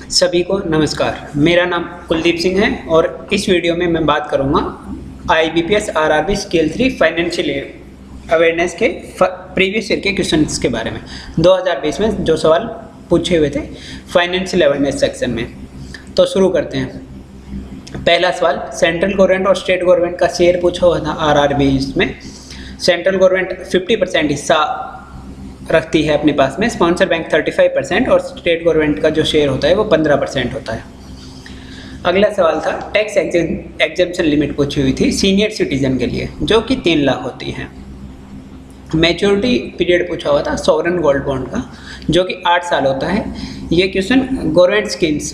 सभी को नमस्कार। मेरा नाम कुलदीप सिंह है और इस वीडियो में मैं बात करूंगा IBPS RRB scale 3 financial awareness के प्रीवियस ईयर के क्वेश्चंस के बारे में 2020 में जो सवाल पूछे हुए थे फाइनेंशियल अवेयरनेस सेक्शन में। तो शुरू करते हैं। पहला सवाल, सेंट्रल गवर्नमेंट और स्टेट गवर्नमेंट का शेयर पूछा हुआ था RRB में। सेंट्रल गवर्नमेंट 50% हिस्सा रखती है अपने पास में, स्पॉन्सर बैंक 35% और स्टेट गवर्नमेंट का जो शेयर होता है वो 15% होता है। अगला सवाल था, टैक्स एग्जेम्पशन लिमिट पूछी हुई थी सीनियर सिटीजन के लिए जो कि 3 लाख होती है। मैच्योरिटी पीरियड पूछा हुआ था सॉवरेन गोल्ड बॉन्ड का जो कि 8 साल होता है। ये क्वेश्चन गवर्नमेंट स्कीम्स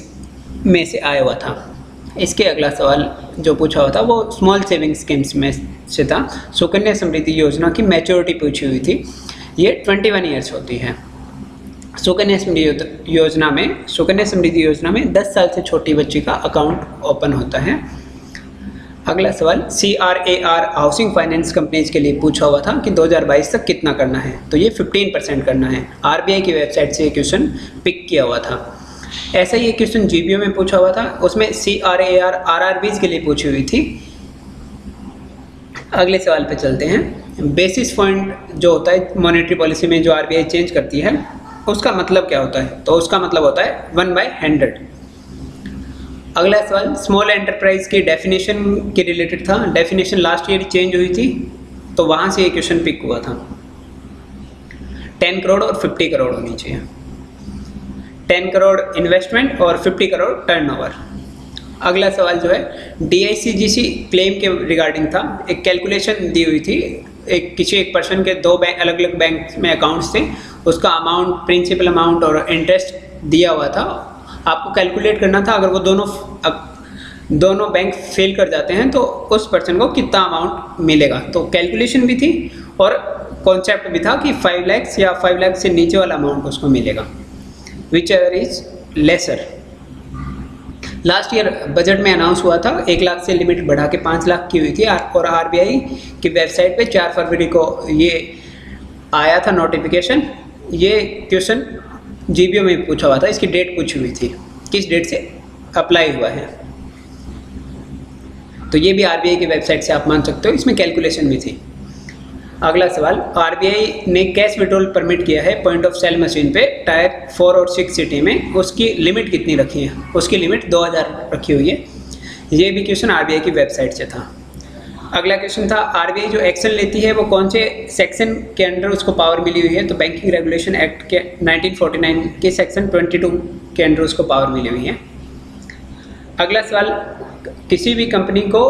में से आया हुआ था। इसके अगला सवाल जो पूछा हुआ था वो स्मॉल सेविंग स्कीम्स में से था। सुकन्या समृद्धि योजना की मैच्योरिटी पूछी हुई थी, ये 21 ईयर्स होती है। सुकन्या समृद्धि योजना में 10 साल से छोटी बच्ची का अकाउंट ओपन होता है। अगला सवाल, CRAR हाउसिंग फाइनेंस कंपनीज के लिए पूछा हुआ था कि 2022 तक कितना करना है, तो ये 15% करना है। RBI की वेबसाइट से ये क्वेश्चन पिक किया हुआ था। ऐसा ही ये क्वेश्चन GBO में पूछा हुआ था, उसमें CRAR RRBs के लिए पूछी हुई थी। अगले सवाल पे चलते हैं। बेसिस पॉइंट जो होता है मॉनेटरी पॉलिसी में जो RBI चेंज करती है उसका मतलब क्या होता है, तो उसका मतलब होता है 1/100। अगला सवाल, स्मॉल एंटरप्राइज की डेफिनेशन के रिलेटेड था। डेफिनेशन लास्ट ईयर चेंज हुई थी तो वहाँ से ये क्वेश्चन पिक हुआ था। 10 करोड़ और 50 करोड़ होनी चाहिए। 10 करोड़ इन्वेस्टमेंट और 50 करोड़ टर्नओवर। अगला सवाल जो है DICGC क्लेम के रिगार्डिंग था। एक कैलकुलेशन दी हुई थी, किसी एक पर्सन के 2 अलग अलग बैंक में अकाउंट्स थे, उसका अमाउंट, प्रिंसिपल अमाउंट और इंटरेस्ट दिया हुआ था। आपको कैलकुलेट करना था अगर वो दोनों बैंक फेल कर जाते हैं तो उस पर्सन को कितना अमाउंट मिलेगा। तो कैलकुलेशन भी थी और कॉन्सेप्ट भी था कि 5 लाख या 5 लाख से नीचे वाला अमाउंट उसको मिलेगा, which ever is lesser. Last year budget में अनाउंस हुआ था 1 लाख से लिमिट बढ़ा के 5 लाख की हुई थी और RBI की वेबसाइट पे 4 फरवरी को ये आया था नोटिफिकेशन। ये क्वेश्चन GBO में पूछा हुआ था, इसकी डेट पूछी हुई थी, किस डेट से अप्लाई हुआ है, तो ये भी RBI की वेबसाइट से आप मान सकते हो, इसमें कैलकुलेशन भी थी। अगला सवाल, RBI ने कैश विड्रॉल परमिट किया है पॉइंट ऑफ सेल मशीन पे टायर 4 और 6 सिटी में, उसकी लिमिट कितनी रखी है, उसकी लिमिट 2000 रखी हुई है। ये भी क्वेश्चन RBI की वेबसाइट से था। अगला क्वेश्चन था, RBI जो एक्शन लेती है वो कौन से सेक्शन के अंडर उसको पावर मिली हुई है, तो बैंकिंग रेगुलेशन एक्ट के 1949 के सेक्शन 22 के अंडर उसको पावर मिली हुई है। अगला सवाल, किसी भी कंपनी को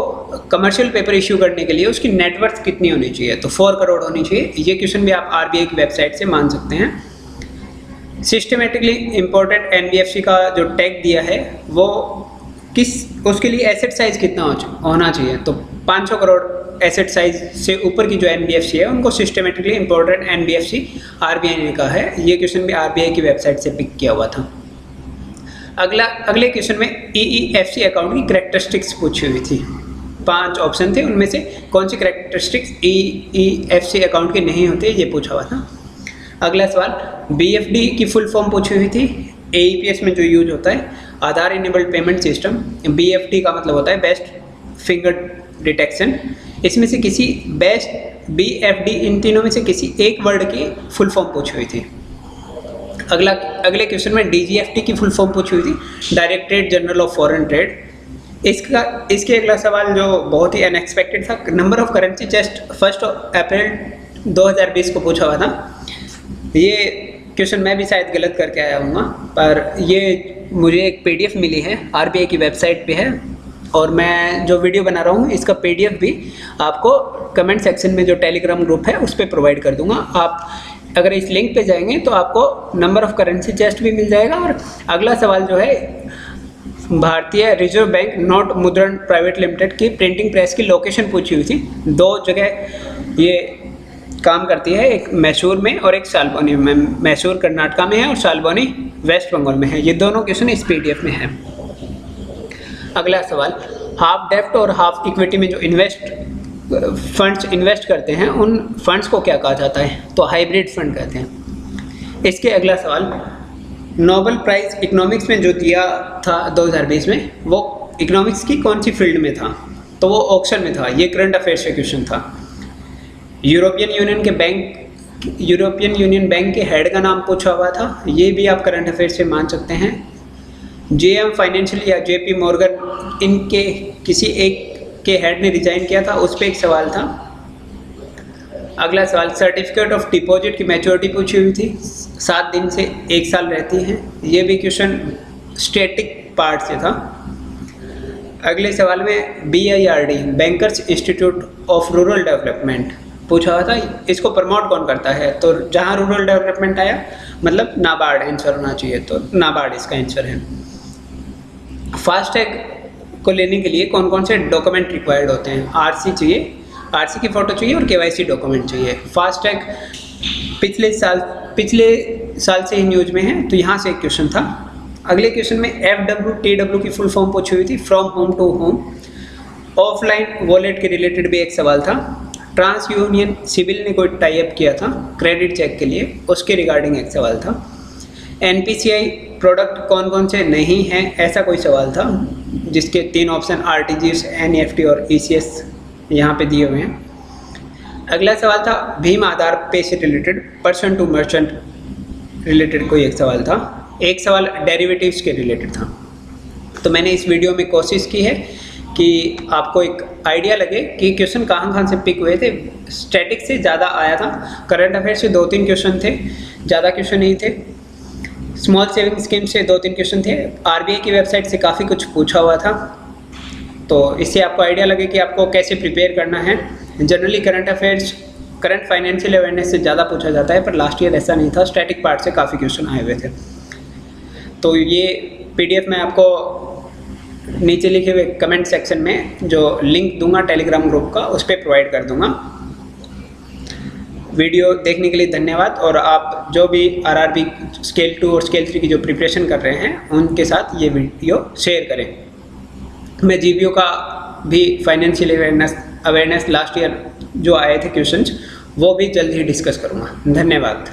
कमर्शियल पेपर इश्यू करने के लिए उसकी नेटवर्थ कितनी होनी चाहिए, तो 4 करोड़ होनी चाहिए। ये क्वेश्चन भी आप RBI की वेबसाइट से मान सकते हैं। सिस्टमेटिकली इम्पोर्टेंट NBFC का जो टैग दिया है वो उसके लिए एसेट साइज कितना होना चाहिए, तो 500 करोड़ एसेट साइज से ऊपर की जो NBFC है उनको सिस्टमेटिकली इम्पोर्टेंट NBFC RBI ने कहा है। ये क्वेश्चन भी RBI की वेबसाइट से पिक किया हुआ था। अगले क्वेश्चन में EEFC अकाउंट की कैरेक्टरिस्टिक्स पूछी हुई थी। 5 ऑप्शन थे, उनमें से कौन सी कैरेक्टरिस्टिक्स EEFC अकाउंट के नहीं होते, ये पूछा हुआ था। अगला सवाल, BFD की फुल फॉर्म पूछी हुई थी। AEPS में जो यूज होता है आधार इनेबल्ड पेमेंट सिस्टम, BFD का मतलब होता है बेस्ट फिंगर डिटेक्शन। इसमें से किसी बेस्ट, BFD, इन तीनों में से किसी एक वर्ड की फुल फॉर्म पूछी हुई थी। अगले क्वेश्चन में DGFT की फुल फॉर्म पूछी हुई थी, directorate general of foreign trade. इसके अगला सवाल जो बहुत ही अनएक्सपेक्टेड था, नंबर ऑफ करेंसी जस्ट 1 अप्रैल 2020 को पूछा हुआ था। ये क्वेश्चन मैं भी शायद गलत करके आया हूँ, पर ये मुझे एक PDF मिली है, RBI की वेबसाइट पे है और मैं जो वीडियो बना रहा हूँ इसका PDF भी आपको कमेंट सेक्शन में जो टेलीग्राम ग्रुप है उस पर प्रोवाइड कर दूँगा। आप अगर इस लिंक पे जाएंगे तो आपको नंबर ऑफ करेंसी चेस्ट भी मिल जाएगा। और अगला सवाल जो है, भारतीय रिजर्व बैंक नोट मुद्रण प्राइवेट लिमिटेड की प्रिंटिंग प्रेस की लोकेशन पूछी हुई थी। 2 जगह ये काम करती है, एक मैसूर में और एक सालबोनी में। मैसूर कर्नाटका में है और सालबोनी वेस्ट बंगाल में है। ये दोनों क्वेश्चन इस PDF में है। अगला सवाल, हाफ डेप्ट और हाफ इक्विटी में जो फंड्स इन्वेस्ट करते हैं उन फंड्स को क्या कहा जाता है, तो हाइब्रिड फंड कहते हैं। इसके अगला सवाल, नोबेल प्राइज़ इकोनॉमिक्स में जो दिया था 2020 में, वो इकोनॉमिक्स की कौन सी फील्ड में था? तो वो ऑक्शन में था। ये करंट अफेयर्स का क्वेश्चन था। यूरोपियन यूनियन बैंक के हेड का नाम पूछा हुआ था। ये भी आप करंट अफेयर्स से मान सकते हैं। जेएम फाइनेंशियल या जेपी मॉर्गन, इनके किसी एक के हेड ने रिजाइन किया था, उस पर एक सवाल था। अगला सवाल, सर्टिफिकेट ऑफ डिपॉजिट की मैच्योरिटी पूछी हुई थी, 7 दिन से 1 साल रहती है। ये भी क्वेश्चन स्टैटिक पार्ट से था। अगले सवाल में BIRD, bankers institute of rural development पूछा हुआ था। इसको प्रमोट कौन करता है? तो जहाँ रूरल डेवलपमेंट आया मतलब नाबार्ड आंसर होना चाहिए, तो नाबार्ड इसका आंसर है। फास्टैग को लेने के लिए कौन कौन से डॉक्यूमेंट रिक्वायर्ड होते हैं? RC चाहिए, RC की फ़ोटो चाहिए और KYC डॉक्यूमेंट चाहिए। फास्टैग पिछले साल से ही न्यूज़ में है, तो यहाँ से एक क्वेश्चन था। अगले क्वेश्चन में FWTW की फुल फॉर्म पूछी हुई थी, from home to home. Offline wallet के रिलेटेड भी एक सवाल था। ट्रांस यूनियन सिविल ने कोई टाई अप किया था क्रेडिट चेक के लिए, उसके रिगार्डिंग एक सवाल था। NPCI प्रोडक्ट कौन कौन से नहीं हैं, ऐसा कोई सवाल था, जिसके 3 ऑप्शन RTGS, NEFT और ECS यहाँ पे दिए हुए हैं। अगला सवाल था भीम आधार पे से related, person to merchant related कोई एक सवाल था। एक सवाल डेरिवेटिव्स के रिलेटेड था। तो मैंने इस वीडियो में कोशिश की है कि आपको एक आइडिया लगे कि क्वेश्चन कहाँ से पिक हुए थे। स्टैटिक से ज़्यादा आया था, करंट अफेयर से 2-3 क्वेश्चन थे, ज़्यादा क्वेश्चन नहीं थे। स्मॉल सेविंग स्कीम से 2-3 क्वेश्चन थे। RBI की वेबसाइट से काफ़ी कुछ पूछा हुआ था। तो इससे आपको आइडिया लगे कि आपको कैसे प्रिपेयर करना है। Generally current affairs, current financial awareness से ज़्यादा पूछा जाता है, पर लास्ट ईयर ऐसा नहीं था। स्टैटिक पार्ट से काफ़ी क्वेश्चन आए हुए थे। तो ये PDF मैं आपको नीचे लिखे हुए कमेंट सेक्शन में जो लिंक दूंगा टेलीग्राम ग्रुप का, उस पर प्रोवाइड कर दूंगा। वीडियो देखने के लिए धन्यवाद। और आप जो भी RRB स्केल 2 और स्केल 3 की जो प्रिपरेशन कर रहे हैं, उनके साथ ये वीडियो शेयर करें। मैं GBO का भी फाइनेंशियल अवेयरनेस लास्ट ईयर जो आए थे क्वेश्चंस, वो भी जल्द ही डिस्कस करूँगा। धन्यवाद।